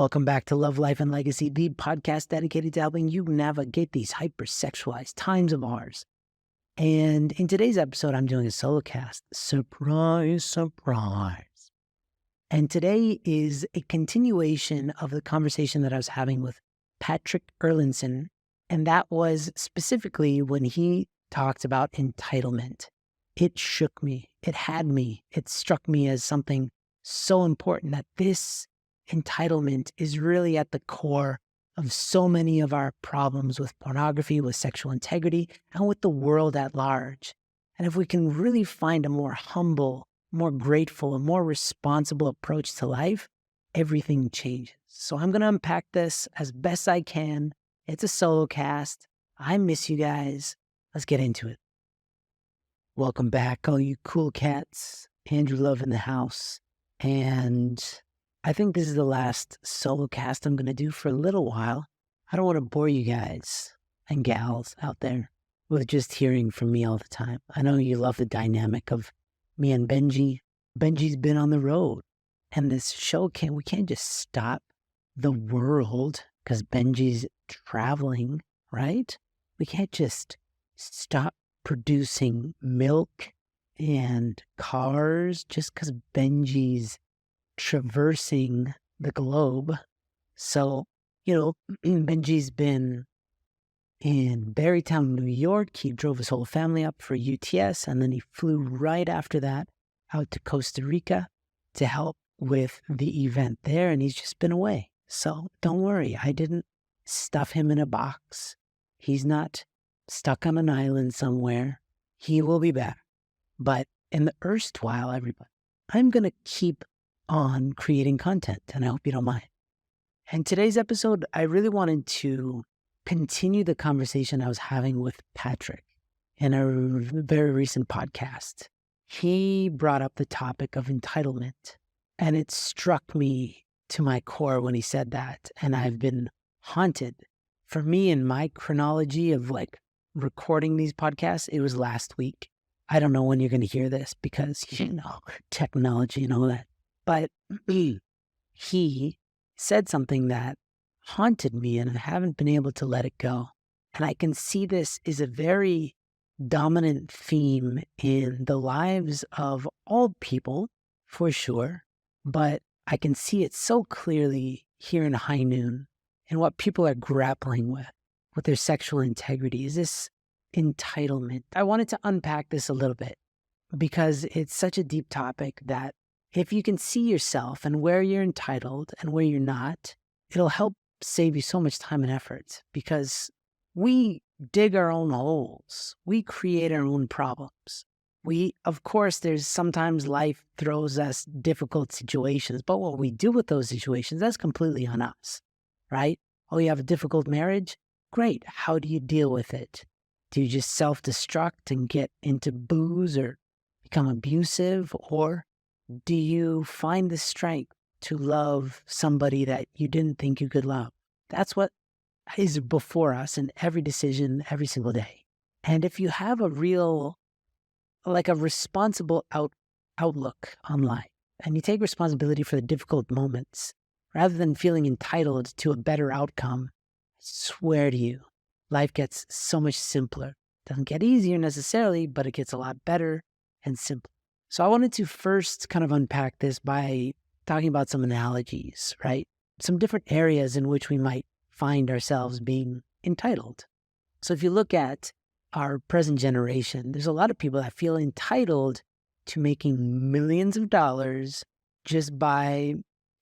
Welcome back to Love, Life, and Legacy, the podcast dedicated to helping you navigate these hypersexualized times of ours. And in today's episode, I'm doing a solo cast. Surprise, surprise. And today is a continuation of the conversation that I was having with Patrick Erlinson. And that was specifically when he talked about entitlement. It shook me. It had me. It struck me as something so important that this entitlement is really at the core of so many of our problems with pornography, with sexual integrity, and with the world at large. And if we can really find a more humble, more grateful, and more responsible approach to life, everything changes. So I'm going to unpack this as best I can. It's a solo cast. I miss you guys. Let's get into it. Welcome back, all you cool cats. Andrew Love in the house. And I think this is the last solo cast I'm going to do for a little while. I don't want to bore you guys and gals out there with just hearing from me all the time. I know you love the dynamic of me and Benji. Benji's been on the road, and this show we can't just stop the world because Benji's traveling, right? We can't just stop producing milk and cars just because Benji's traversing the globe. So, Benji's been in Barrytown, New York. He drove his whole family up for UTS, and then he flew right after that out to Costa Rica to help with the event there, and he's just been away. So don't worry, I didn't stuff him in a box. He's not stuck on an island somewhere. He will be back. But in the erstwhile, everybody, I'm going to keep on creating content, and I hope you don't mind. And today's episode, I really wanted to continue the conversation I was having with Patrick in a very recent podcast. He brought up the topic of entitlement, and it struck me to my core when he said that, and I've been haunted. For me, in my chronology of recording these podcasts, it was last week. I don't know when you're going to hear this because, technology and all that. But he said something that haunted me, and I haven't been able to let it go. And I can see this is a very dominant theme in the lives of all people, for sure. But I can see it so clearly here in High Noon and what people are grappling with their sexual integrity. Is this entitlement? I wanted to unpack this a little bit because it's such a deep topic that if you can see yourself and where you're entitled and where you're not, it'll help save you so much time and effort, because we dig our own holes. We create our own problems. Of course, there's sometimes life throws us difficult situations, but what we do with those situations, that's completely on us, right? Oh, you have a difficult marriage? Great. How do you deal with it? Do you just self-destruct and get into booze or become abusive? Or do you find the strength to love somebody that you didn't think you could love? That's what is before us in every decision, every single day. And if you have a real, a responsible outlook on life, and you take responsibility for the difficult moments, rather than feeling entitled to a better outcome, I swear to you, life gets so much simpler. Doesn't get easier necessarily, but it gets a lot better and simpler. So I wanted to first kind of unpack this by talking about some analogies, right? Some different areas in which we might find ourselves being entitled. So if you look at our present generation, there's a lot of people that feel entitled to making millions of dollars just by,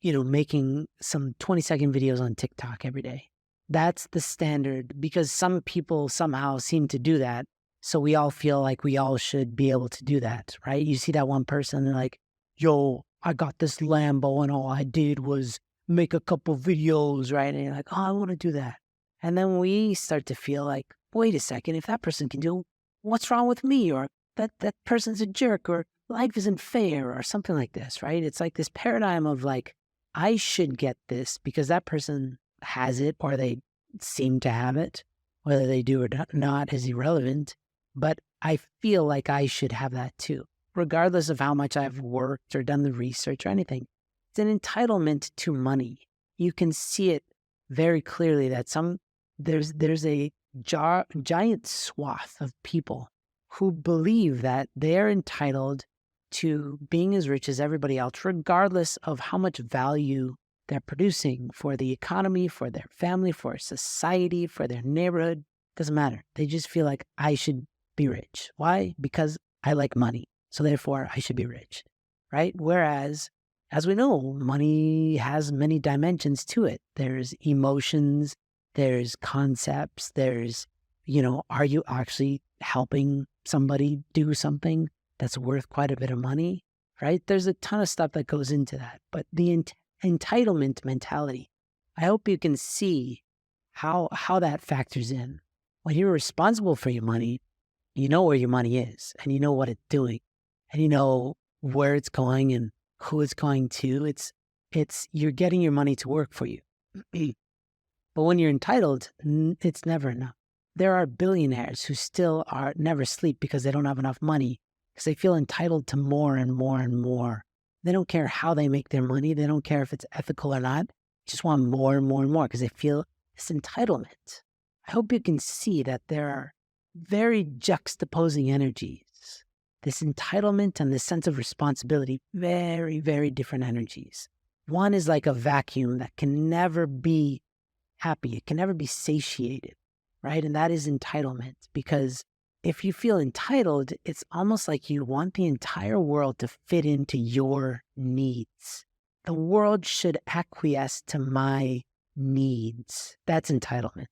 making some 20-second videos on TikTok every day. That's the standard because some people somehow seem to do that. So we all feel like we all should be able to do that, right? You see that one person, they're like, yo, I got this Lambo and all I did was make a couple videos, right? And you're like, oh, I want to do that. And then we start to feel like, wait a second, if that person can do it, what's wrong with me? Or that person's a jerk, or life isn't fair, or something like this, right? It's like this paradigm of I should get this because that person has it, or they seem to have it. Whether they do or not is irrelevant. But I feel like I should have that too, regardless of how much I've worked or done the research or anything. It's an entitlement to money. you can see it very clearly that there's a giant swath of people who believe that they're entitled to being as rich as everybody else, regardless of how much value they're producing for the economy, for their family, for society, for their neighborhood. Doesn't matter. They just feel like I should be rich. Why? Because I like money. So therefore, I should be rich, right? Whereas, as we know, money has many dimensions to it. There's emotions, there's concepts, there's, are you actually helping somebody do something that's worth quite a bit of money, right? There's a ton of stuff that goes into that. But the entitlement mentality, I hope you can see how that factors in. When you're responsible for your money, you know where your money is and you know what it's doing and you know where it's going and who it's going to. It's you're getting your money to work for you. But when you're entitled, it's never enough. There are billionaires who still never sleep because they don't have enough money, because they feel entitled to more and more and more. They don't care how they make their money. They don't care if it's ethical or not. They just want more and more and more because they feel this entitlement. I hope you can see that there are very juxtaposing energies. This entitlement and this sense of responsibility, very, very different energies. One is like a vacuum that can never be happy. It can never be satiated, right? And that is entitlement, because if you feel entitled, it's almost like you want the entire world to fit into your needs. The world should acquiesce to my needs. That's entitlement.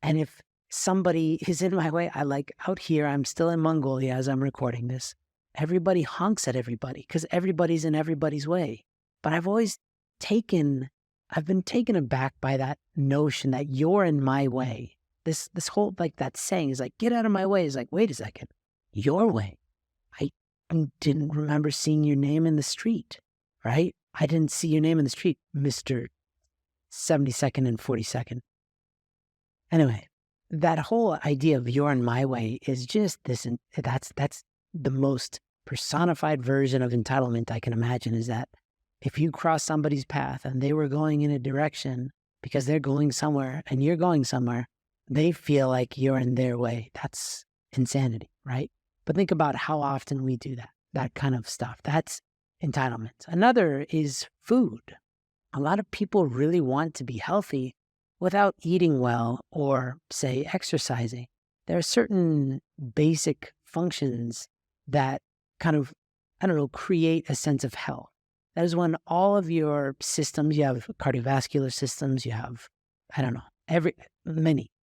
And if somebody is in my way, out here, I'm still in Mongolia as I'm recording this. Everybody honks at everybody because everybody's in everybody's way. But I've been taken aback by that notion that you're in my way. This whole, that saying is like, get out of my way. Is like, wait a second, your way. I didn't remember seeing your name in the street, right? I didn't see your name in the street, Mr. 72nd and 42nd. Anyway, that whole idea of you're in my way is just this, and that's the most personified version of entitlement I can imagine, is that if you cross somebody's path and they were going in a direction because they're going somewhere and you're going somewhere, they feel like you're in their way. That's insanity, right? But think about how often we do that kind of stuff. That's entitlement. Another is food. A lot of people really want to be healthy without eating well or, say, exercising. There are certain basic functions that kind of, create a sense of health. That is when all of your systems, you have cardiovascular systems, you have,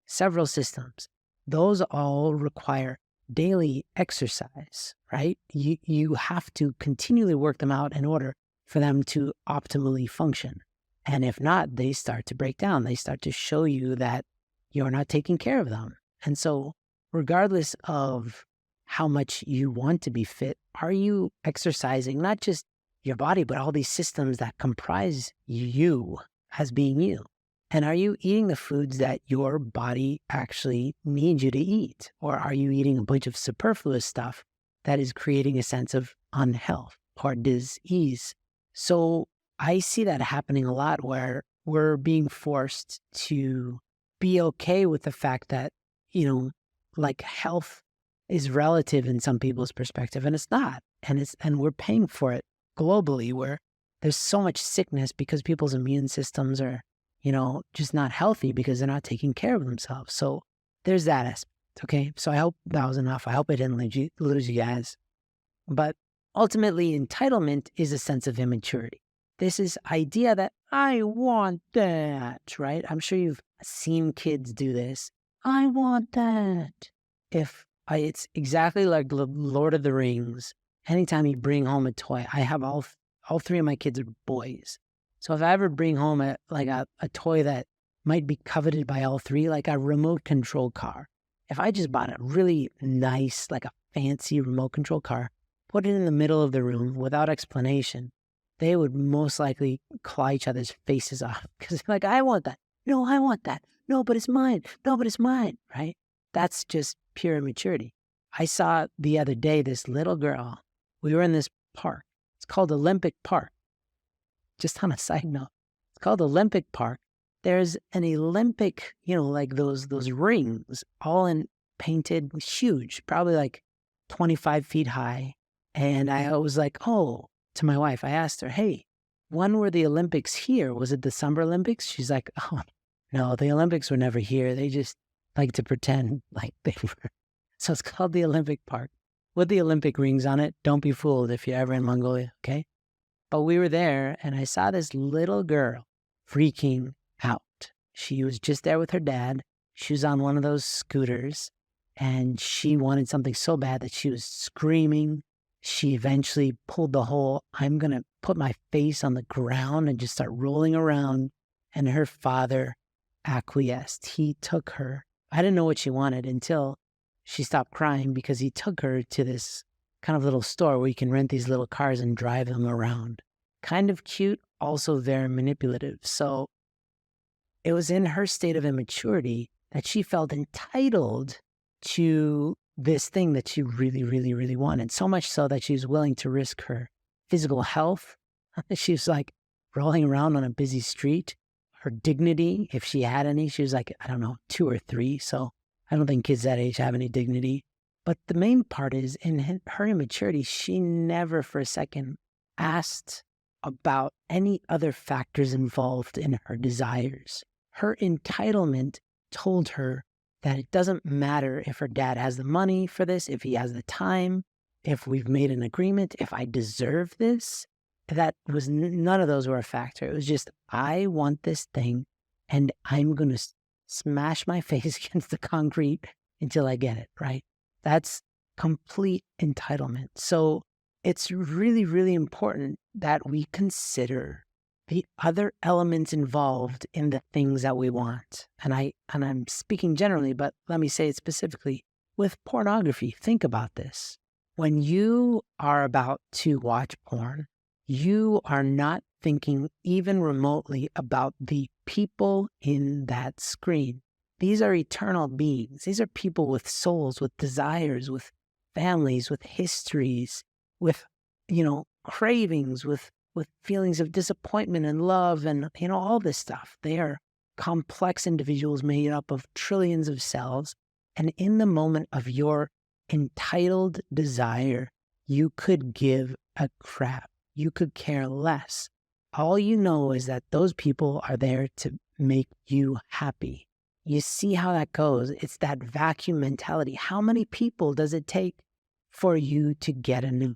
several systems. Those all require daily exercise, right? You have to continually work them out in order for them to optimally function. And if not, they start to break down. They start to show you that you're not taking care of them. And so regardless of how much you want to be fit, are you exercising not just your body, but all these systems that comprise you as being you? And are you eating the foods that your body actually needs you to eat? Or are you eating a bunch of superfluous stuff that is creating a sense of unhealth or disease? So I see that happening a lot, where we're being forced to be okay with the fact that, health is relative in some people's perspective, and it's not. And we're paying for it globally, where there's so much sickness because people's immune systems are, just not healthy because they're not taking care of themselves. So there's that aspect, okay? So I hope that was enough. I hope I didn't lose you guys. But ultimately, entitlement is a sense of immaturity. This is idea that I want that, right? I'm sure you've seen kids do this. I want that. It's exactly like Lord of the Rings. Anytime you bring home a toy, I have all three of my kids are boys. So if I ever bring home a toy that might be coveted by all three, like a remote control car, if I just bought a really nice, like a fancy remote control car, put it in the middle of the room without explanation, they would most likely claw each other's faces off because they're like, I want that. No, I want that. No, but it's mine. No, but it's mine, right? That's just pure immaturity. I saw the other day this little girl. We were in this park. It's called Olympic Park. Just on a side note, it's called Olympic Park. There's an Olympic, like those rings, all in painted, huge, probably like 25 feet high. And I was like, oh, to my wife, I asked her, hey, when were the Olympics here? Was it the Summer Olympics? She's like, oh, no, the Olympics were never here. They just like to pretend like they were. So it's called the Olympic Park with the Olympic rings on it. Don't be fooled if you're ever in Mongolia, okay? But we were there and I saw this little girl freaking out. She was just there with her dad. She was on one of those scooters and she wanted something so bad that she was screaming. She eventually pulled the whole, I'm going to put my face on the ground and just start rolling around. And her father acquiesced. He took her. I didn't know what she wanted until she stopped crying because he took her to this kind of little store where you can rent these little cars and drive them around. Kind of cute, also very manipulative. So it was in her state of immaturity that she felt entitled to this thing that she really, really, really wanted. So much so that she was willing to risk her physical health. She was like rolling around on a busy street. Her dignity, if she had any, she was like, I don't know, 2 or 3. So I don't think kids that age have any dignity. But the main part is in her immaturity, she never for a second asked about any other factors involved in her desires. Her entitlement told her that it doesn't matter if her dad has the money for this, if he has the time, if we've made an agreement, if I deserve this. That was none of those were a factor. It was just, I want this thing and I'm going to smash my face against the concrete until I get it, right? That's complete entitlement. So it's really, really important that we consider the other elements involved in the things that we want. And I'm speaking generally, but let me say it specifically. With pornography, think about this. When you are about to watch porn, you are not thinking even remotely about the people in that screen. These are eternal beings. These are people with souls, with desires, with families, with histories, with, cravings, with feelings of disappointment and love and, all this stuff. They are complex individuals made up of trillions of cells. And in the moment of your entitled desire, you could give a crap. You could care less. All you know is that those people are there to make you happy. You see how that goes. It's that vacuum mentality. How many people does it take for you to get a new?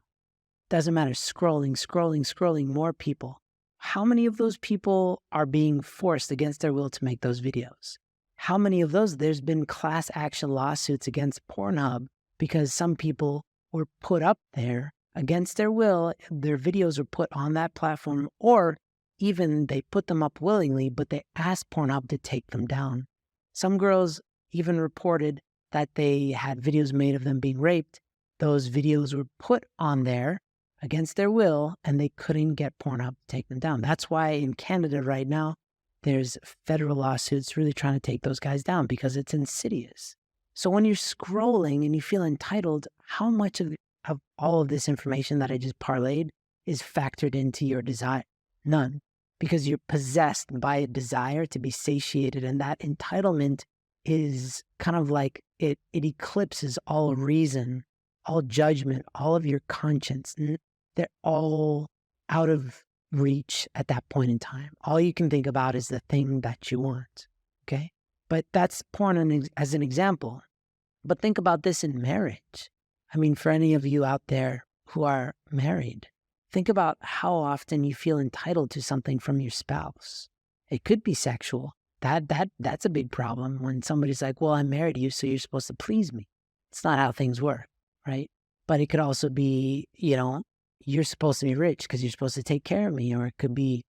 Doesn't matter. Scrolling, more people. How many of those people are being forced against their will to make those videos? How many of those? There's been class action lawsuits against Pornhub because some people were put up there against their will. Their videos were put on that platform, or even they put them up willingly, but they asked Pornhub to take them down. Some girls even reported that they had videos made of them being raped. Those videos were put on there against their will, and they couldn't get Pornhub to take them down. That's why in Canada right now, there's federal lawsuits really trying to take those guys down because it's insidious. So when you're scrolling and you feel entitled, how much of all of this information that I just parlayed is factored into your desire? None. Because you're possessed by a desire to be satiated, and that entitlement is kind of like it eclipses all reason, all judgment, all of your conscience. They're all out of reach at that point in time. All you can think about is the thing that you want, okay? But that's porn as an example. But think about this in marriage. I mean, for any of you out there who are married, think about how often you feel entitled to something from your spouse. It could be sexual. That's a big problem when somebody's like, well, I'm married to you, so you're supposed to please me. It's not how things work, right? But it could also be, you're supposed to be rich because you're supposed to take care of me, or it could be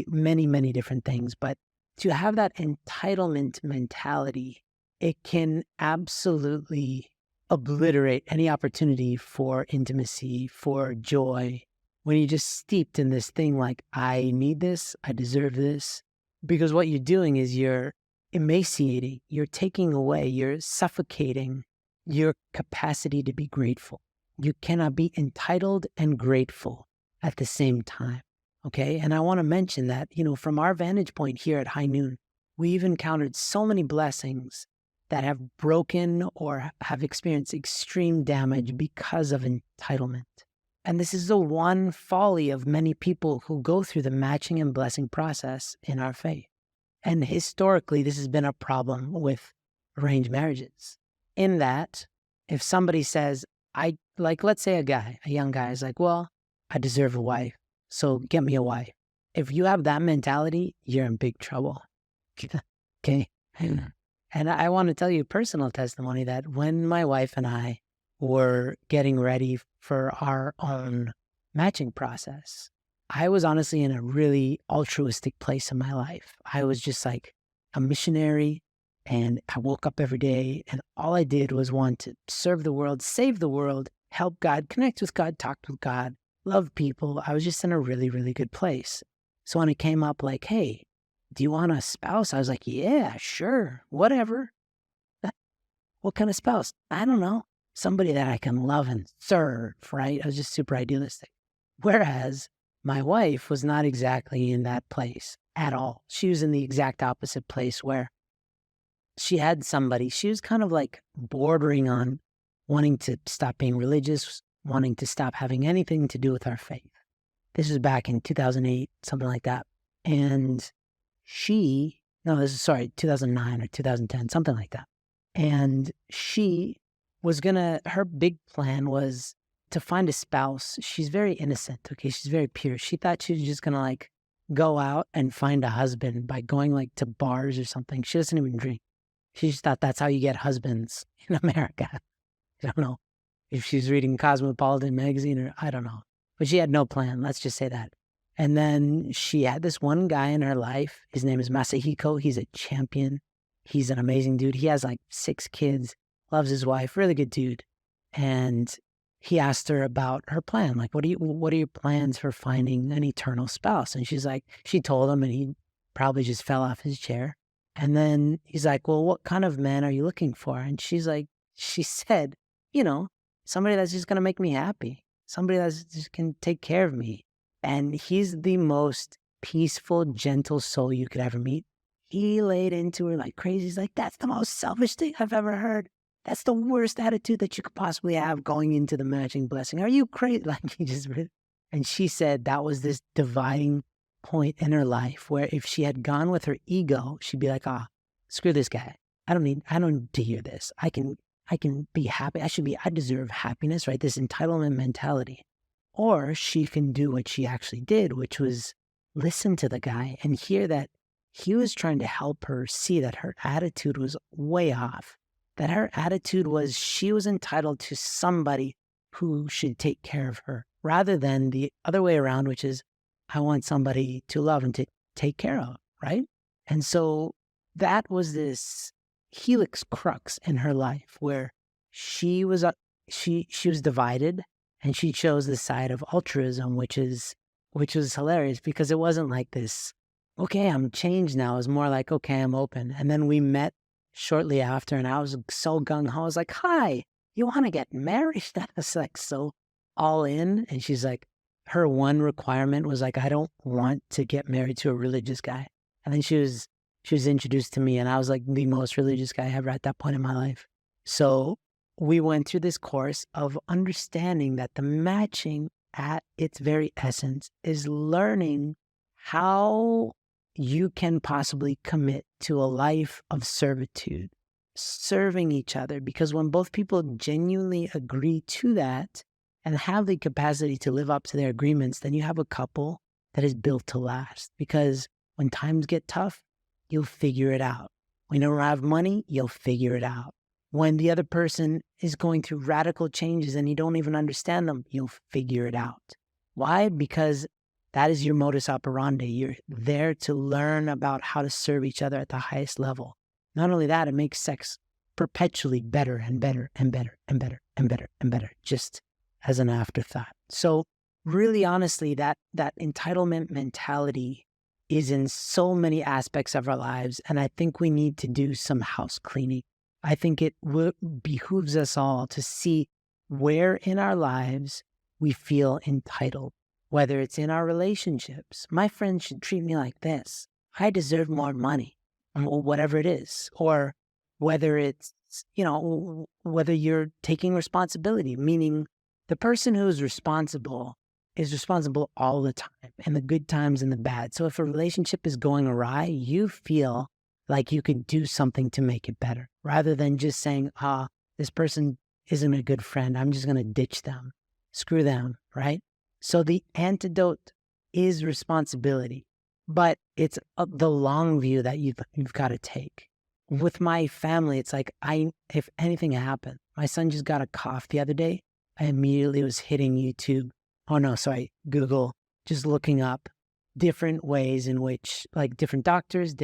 many, many different things. But to have that entitlement mentality, it can absolutely obliterate any opportunity for intimacy, for joy, when you're just steeped in this thing like, I need this, I deserve this. Because what you're doing is you're emaciating, you're taking away, you're suffocating your capacity to be grateful. You cannot be entitled and grateful at the same time. Okay. And I want to mention that, from our vantage point here at High Noon, we've encountered so many blessings that have broken or have experienced extreme damage because of entitlement. And this is the one folly of many people who go through the matching and blessing process in our faith. And historically, this has been a problem with arranged marriages. In that, if somebody says, let's say a young guy is like, well, I deserve a wife, so get me a wife. If you have that mentality, you're in big trouble. Okay. And I want to tell you a personal testimony that when my wife and I were getting ready for our own matching process, I was honestly in a really altruistic place in my life. I was just like a missionary, and I woke up every day and all I did was want to serve the world, save the world, help God, connect with God, talk with God, love people. I was just in a really, really good place. So when it came up like, hey, do you want a spouse? I was like, yeah, sure, whatever. What kind of spouse? I don't know. Somebody that I can love and serve, right? I was just super idealistic. Whereas my wife was not exactly in that place at all. She was in the exact opposite place where she had somebody, she was kind of like bordering on wanting to stop being religious, wanting to stop having anything to do with our faith. This was back in 2008, something like that. And 2009 or 2010, something like that. And she was her big plan was to find a spouse. She's very innocent, okay? She's very pure. She thought she was just gonna like go out and find a husband by going like to bars or something. She doesn't even drink. She just thought that's how you get husbands in America. I don't know if she's reading Cosmopolitan magazine or I don't know. But she had no plan, let's just say that. And then she had this one guy in her life. His name is Masahiko. He's a champion. He's an amazing dude. He has like 6 kids, loves his wife, really good dude. And he asked her about her plan. Like, what are your plans for finding an eternal spouse? And she told him, and he probably just fell off his chair. And then he's like, well, what kind of man are you looking for? And she said, somebody that's just going to make me happy. Somebody that's just can take care of me. And he's the most peaceful, gentle soul you could ever meet. He laid into her like crazy. He's like, that's the most selfish thing I've ever heard. That's the worst attitude that you could possibly have going into the matching blessing. Are you crazy? And she said that was this dividing point in her life where if she had gone with her ego, she'd be like, screw this guy. I don't need to hear this. I can be happy. I deserve happiness, right? This entitlement mentality. Or she can do what she actually did, which was listen to the guy and hear that he was trying to help her see that her attitude was way off, that her attitude was she was entitled to somebody who should take care of her, rather than the other way around, which is I want somebody to love and to take care of, right? And so that was this helix crux in her life where she was divided, and she chose the side of altruism, which was hilarious because it wasn't like this, okay, I'm changed now. It was more like, okay, I'm open. And then we met shortly after, and I was so gung-ho. I was like, hi, you want to get married? I was like so all in. And she's like, her one requirement was like, I don't want to get married to a religious guy. And then she was introduced to me, and I was like the most religious guy ever at that point in my life. So we went through this course of understanding that the matching at its very essence is learning how you can possibly commit to a life of servitude, serving each other. Because when both people genuinely agree to that and have the capacity to live up to their agreements, then you have a couple that is built to last. Because when times get tough, you'll figure it out. When you don't have money, you'll figure it out. When the other person is going through radical changes and you don't even understand them, you'll figure it out. Why? Because that is your modus operandi. You're there to learn about how to serve each other at the highest level. Not only that, it makes sex perpetually better and better and better and better and better and better, just as an afterthought. So really, honestly, that entitlement mentality is in so many aspects of our lives. And I think we need to do some house cleaning. I think it behooves us all to see where in our lives we feel entitled, whether it's in our relationships. My friend should treat me like this. I deserve more money, or whatever it is. Or whether it's, whether you're taking responsibility, meaning the person who is responsible all the time, in the good times and the bad. So if a relationship is going awry, you feel like you could do something to make it better, rather than just saying, this person isn't a good friend, I'm just going to ditch them. Screw them, right? So the antidote is responsibility, but it's the long view that you've got to take. With my family, it's like, if anything happened, my son just got a cough the other day, I immediately was hitting YouTube. Google, just looking up different ways in which, like, different doctors,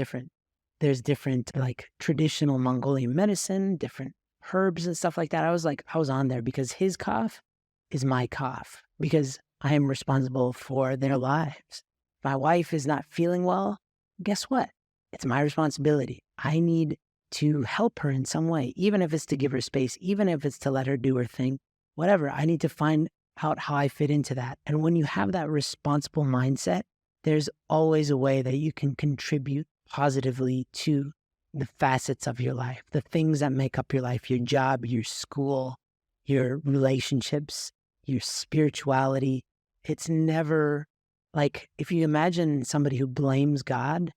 there's different, like, traditional Mongolian medicine, different herbs and stuff like that. I was on there because his cough is my cough, because I am responsible for their lives. If my wife is not feeling well, guess what? It's my responsibility. I need to help her in some way, even if it's to give her space, even if it's to let her do her thing, whatever. I need to find out how I fit into that. And when you have that responsible mindset, there's always a way that you can contribute positively to the facets of your life, the things that make up your life, your job, your school, your relationships, your spirituality. It's never like, if you imagine somebody who blames God,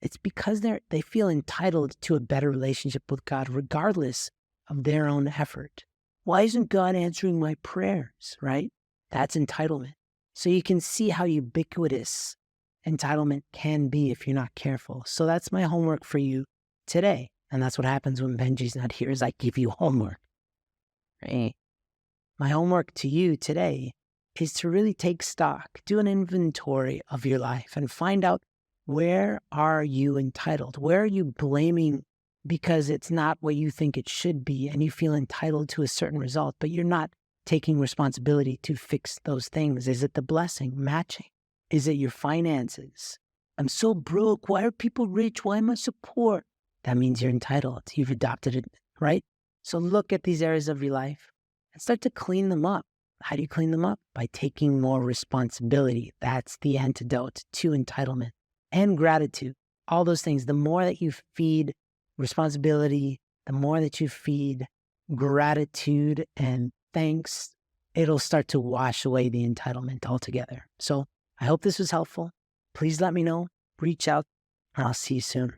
it's because they feel entitled to a better relationship with God, regardless of their own effort. Why isn't God answering my prayers, right? That's entitlement. So you can see how ubiquitous entitlement can be if you're not careful. So that's my homework for you today. And that's what happens when Benji's not here, is I give you homework. Right? My homework to you today is to really take stock, do an inventory of your life and find out, where are you entitled? Where are you blaming because it's not what you think it should be and you feel entitled to a certain result, but you're not taking responsibility to fix those things? Is it the blessing matching? Is it your finances? I'm so broke. Why are people rich? Why am I so poor? That means you're entitled. You've adopted it, right? So look at these areas of your life and start to clean them up. How do you clean them up? By taking more responsibility. That's the antidote to entitlement. And gratitude. All those things. The more that you feed responsibility, the more that you feed gratitude and thanks, it'll start to wash away the entitlement altogether. So I hope this was helpful. Please let me know. Reach out, and I'll see you soon.